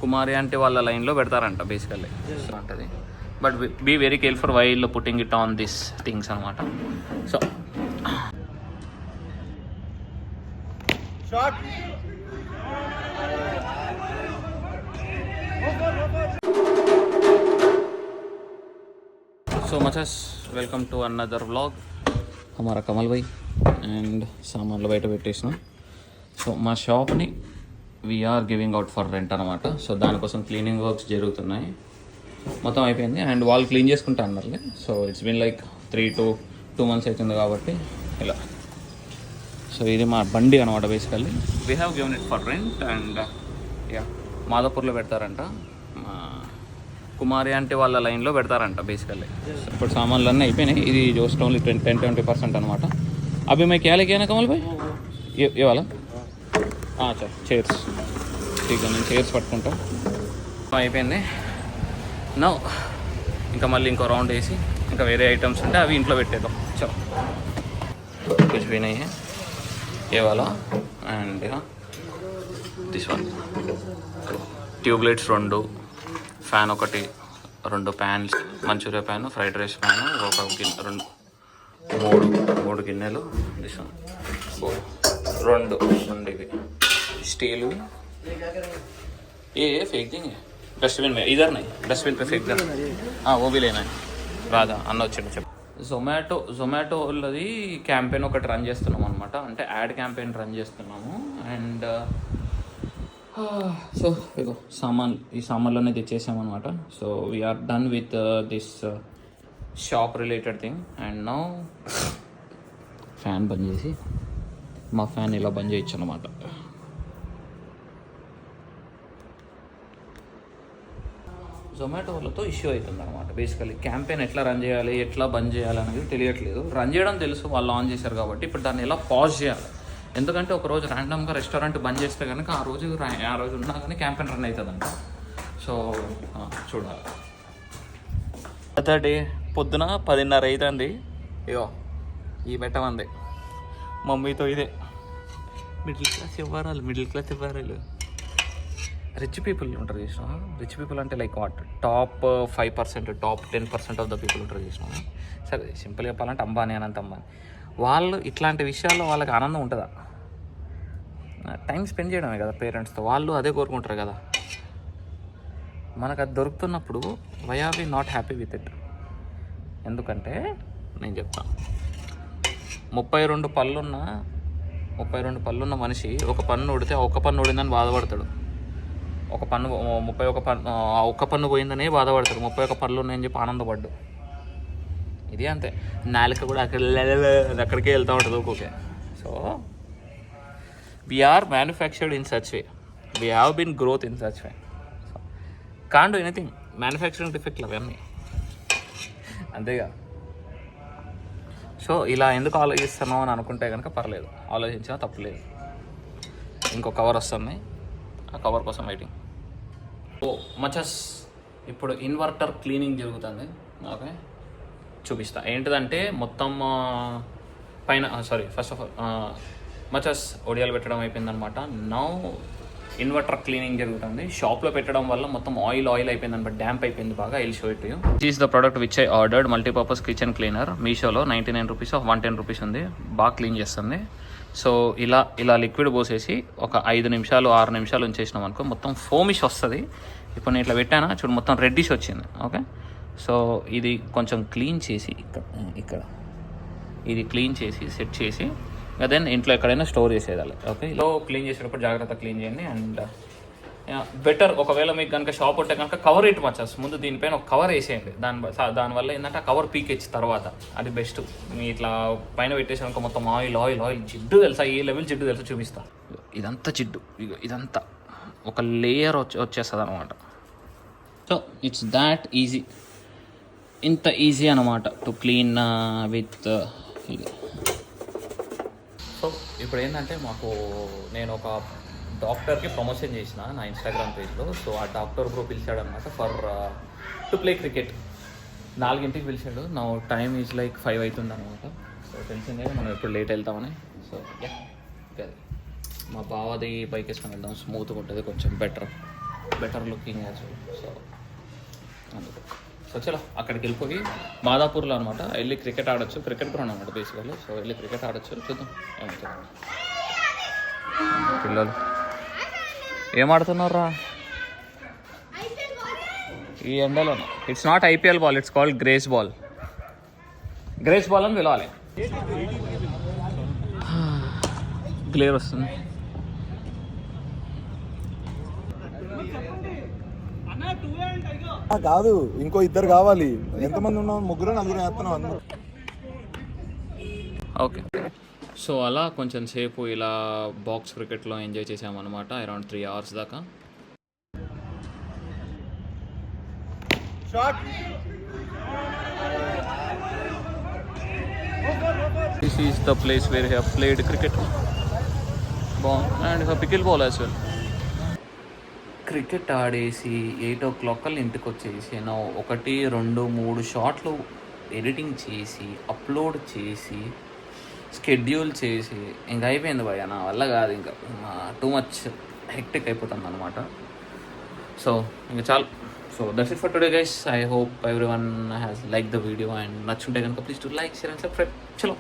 కుమారి అంటే వాళ్ళ లైన్లో పెడతారంట బేసికల్లీ ఉంటుంది. But be very careful while putting it on this things అనమాట. So so much as welcome to another vlog. हमारा कमल भाई అండ్ సామాన్లు బయట పెట్టేసినాం. సో మా షాప్ని we're giving out for rent అనమాట. సో దానికోసం క్లీనింగ్ వర్క్స్ జరుగుతున్నాయి. మొత్తం అయిపోయింది అండ్ వాళ్ళు క్లీన్ చేసుకుంటా అన్నారు. So it's been like 3 to 2 months అవుతుంది కాబట్టి ఇలా. సో ఇది మా బండి అనమాట. Basically we have given it for rent and yeah మాదాపూర్లో పెడతారంట. కుమారి అంటే వాళ్ళ లైన్లో పెడతారంట బేసికల్లీ. ఇప్పుడు సామాన్లు అన్నీ అయిపోయినాయి. ఇది జస్ట్ ఓన్లీ 10-20% అనమాట. అవి మేము క్యాలికేనా కమల్ భాయ్ ఇవాళ చైర్స్ ఇక నేను చైర్స్ పట్టుకుంటా. అయిపోయింది. నో ఇంకా మళ్ళీ ఇంకో రౌండ్ వేసి ఇంకా వేరే ఐటమ్స్ ఉంటే అవి ఇంట్లో పెట్టేద్దాం. చలో కుछ भी नहीं है ये वाला and this one tubelights 2, fan 1, 2 pans, Manchuria pan, fried rice pan, ఒక గిన్నె 3 గిన్నెలు, దిస్ వన్ 2 ఇవి स्टील ये फेंक देंगे डस्टबिन में. इधर नहीं, डस्टबिन पे फेंक देना. हाँ वो भी लेना है. రాదా అన్న వచ్చాడు చెప్పు. జొమాటో వాళ్ళది క్యాంపెయిన్ ఒకటి రన్ చేస్తున్నాం అనమాట. అంటే యాడ్ క్యాంపెయిన్ రన్ చేస్తున్నాము. అండ్ సో ఇగో ఈ సామాన్లన్నీ తెచ్చేసామన్నమాట. So we are done with this shop related thing. And now fan బంద్ చేసి మా ఫ్యాన్ ఇలా బంద్ చేయొచ్చు అనమాట. జొమాటో వాళ్ళతో ఇష్యూ అవుతుంది అనమాట. బేసికలీ క్యాంపెయిన్ ఎట్లా రన్ చేయాలి, ఎట్లా బంద్ చేయాలి అనేది తెలియట్లేదు. రన్ చేయడం తెలుసు, వాళ్ళు ఆన్ చేశారు కాబట్టి. ఇప్పుడు దాన్ని ఎలా పాజ్ చేయాలి, ఎందుకంటే ఒకరోజు ర్యాండమ్గా రెస్టారెంట్ బంద్ చేస్తే కనుక ఆ రోజు ఉన్నా కానీ క్యాంపెయిన్ రన్ అవుతుందంట. సో చూడాలి. అతడి పొద్దున 10:30 అవుతుంది. ఇగో ఈ పెట్టమంది మమ్మీతో. ఇదే మిడిల్ క్లాస్ ఇవ్వరాలు రిచ్ పీపుల్ ఉంటారు చేసిన. రిచ్ పీపుల్ అంటే like what, top 5%, top 10% of the people ఉంటారు చేసిన. సరే సింపుల్ చెప్పాలంటే అంబానీ అనంత అంబానీ. వాళ్ళు ఇట్లాంటి విషయాల్లో వాళ్ళకి ఆనందం ఉంటుందా? టైం స్పెండ్ చేయడమే కదా పేరెంట్స్తో. వాళ్ళు అదే కోరుకుంటారు కదా. మనకు అది దొరుకుతున్నప్పుడు why are we not happy with it? ఎందుకంటే నేను చెప్తాను, 32 పళ్ళున్న మనిషి ఒక పన్ను ఉడితే ఒక్క పన్ను ఉడిందని బాధపడతాడు. ఒక పన్ను పోయిందనే బాధపడతాడు. 31 పళ్ళు ఉన్నాయని చెప్పి ఆనందపడ్డు. ఇది అంతే. నాలుక కూడా అక్కడికే వెళ్తూ ఉంటుంది ఒక్కొక్క. So we are manufactured in such way, we have been growth in such way. Can't do anything. Manufacturing డిఫెక్ట్లు అవన్నీ అంతేగా. సో ఇలా ఎందుకు ఆలోచిస్తున్నావు అని అనుకుంటే కనుక పర్లేదు, ఆలోచించినా తప్పులేదు. ఇంకో కవర్ వస్తుంది, ఆ కవర్ కోసం వెయిటింగ్. ఓ మచస్ ఇప్పుడు ఇన్వర్టర్ క్లీనింగ్ జరుగుతుంది. ఓకే చూపిస్తా. ఏంటిదంటే మొత్తం పైన ఫస్ట్ ఆఫ్ ఆల్ మచస్ ఒడియాలు పెట్టడం అయిపోయిందనమాట. నౌ ఇన్వర్టర్ క్లీనింగ్ జరుగుతుంది. షాప్లో పెట్టడం వల్ల మొత్తం ఆయిల్ అయిపోయింది అనమాట. డ్యాంప్ అయిపోయింది బాగా. I'll show it you. This is the product which I ordered, multipurpose kitchen cleaner. మీషోలో 99 రూపీస్ ఆఫ్ 110 రూపీస్ ఉంది. బాగా క్లీన్ చేస్తుంది. సో ఇలా లిక్విడ్ పోసేసి ఒక 5 నిమిషాలు 6 నిమిషాలు ఉంచేసినాం అనుకో, మొత్తం ఫోమిష్ వస్తుంది. ఇప్పుడు నేను ఇట్లా పెట్టానా చూడు, మొత్తం రెడ్డిష్ వచ్చింది. ఓకే సో ఇది కొంచెం క్లీన్ చేసి ఇక్కడ ఇది క్లీన్ చేసి సెట్ చేసి దెన్ ఇంట్లో ఎక్కడైనా స్టోర్ చేసేదాలి. ఓకే ఇలా క్లీన్ చేసేటప్పుడు జాగ్రత్త క్లీన్ చేయండి. అండ్ బెటర్ ఒకవేళ మీకు కనుక షాప్ ఉంటే కనుక కవర్ ఇటు మచ్చస్ ముందు దీనిపైన ఒక కవర్ వేసేయండి. దానివల్ల ఏంటంటే ఆ కవర్ పీకెచ్చి తర్వాత అది బెస్ట్. మీ ఇట్లా పైన పెట్టేసాక మొత్తం ఆయిల్ జిడ్డు తెలుసా, ఏ లెవెల్ జిడ్డు తెలుసా చూపిస్తా. ఇదంతా జిడ్డు, ఇదంతా ఒక లేయర్ వచ్చేస్తుంది అనమాట. సో ఇట్స్ దాట్ ఈజీ, ఇంత ఈజీ అనమాట టు క్లీన్ విత్ ఇది. సో ఇప్పుడు ఏంటంటే నేను ఒక డాక్టర్కి ప్రమోషన్ చేసిన నా ఇన్స్టాగ్రామ్ పేజ్లో. సో ఆ డాక్టర్ బ్రో పిలిచాడు అనమాట ఫర్ టు ప్లే క్రికెట్. 4 పిలిచాడు. నా టైం ఈజ్ లైక్ 5 అవుతుంది అనమాట. సో తెలిసిందే మనం ఎప్పుడు లేట్ వెళ్తామని. సో మా బావది బైక్ వేసుకొని వెళ్దాం, స్మూత్గా ఉంటుంది, కొంచెం better. Better looking as well. So అందుకు సో చలో అక్కడికి వెళ్ళిపోయి మాదాపూర్లో అనమాట వెళ్ళి క్రికెట్ ఆడొచ్చు. క్రికెట్ గ్రౌండ్ అనమాట బేసికల్లీ. సో వెళ్ళి క్రికెట్ ఆడొచ్చు, చూద్దాం ఏమవుతుంది. పిల్లలు ఏం ఆడుతున్నారా ఈ ఎండలో? It's not IPL ball, it's called grace ball. Grace ball అని పిలవాలి. గ్లేర్ వస్తుంది. కాదు, ఇంకో ఇద్దరు కావాలి. ఎంతమంది ఉన్నాం? ముగ్గురు నలుగురు వేస్తున్నాం అందరూ. ఓకే, సో అలా కొంచెం సేపు ఇలా బాక్స్ క్రికెట్లో ఎంజాయ్ చేసామన్నమాట అరౌండ్ 3 hours దాకా. This is the place where I have played cricket. Ball and a pickle ball as well. Cricket ఆడేసి 8 o'clock కల్లా ఇంటికి వచ్చేసి 1, 2, 3 షాట్లు ఎడిటింగ్ చేసి అప్లోడ్ చేసి షెడ్యూల్ చేసి ఇంకా అయిపోయింది భయ్య, నా వల్ల కాదు, ఇంకా టూ మచ్ హెక్టిక్ అయిపోతుంది అనమాట. సో ఇంకా చాలు. So that's it for today guys. I hope everyone has like the video and నచ్చుంటే కనుక please to like, share and subscribe. చలో.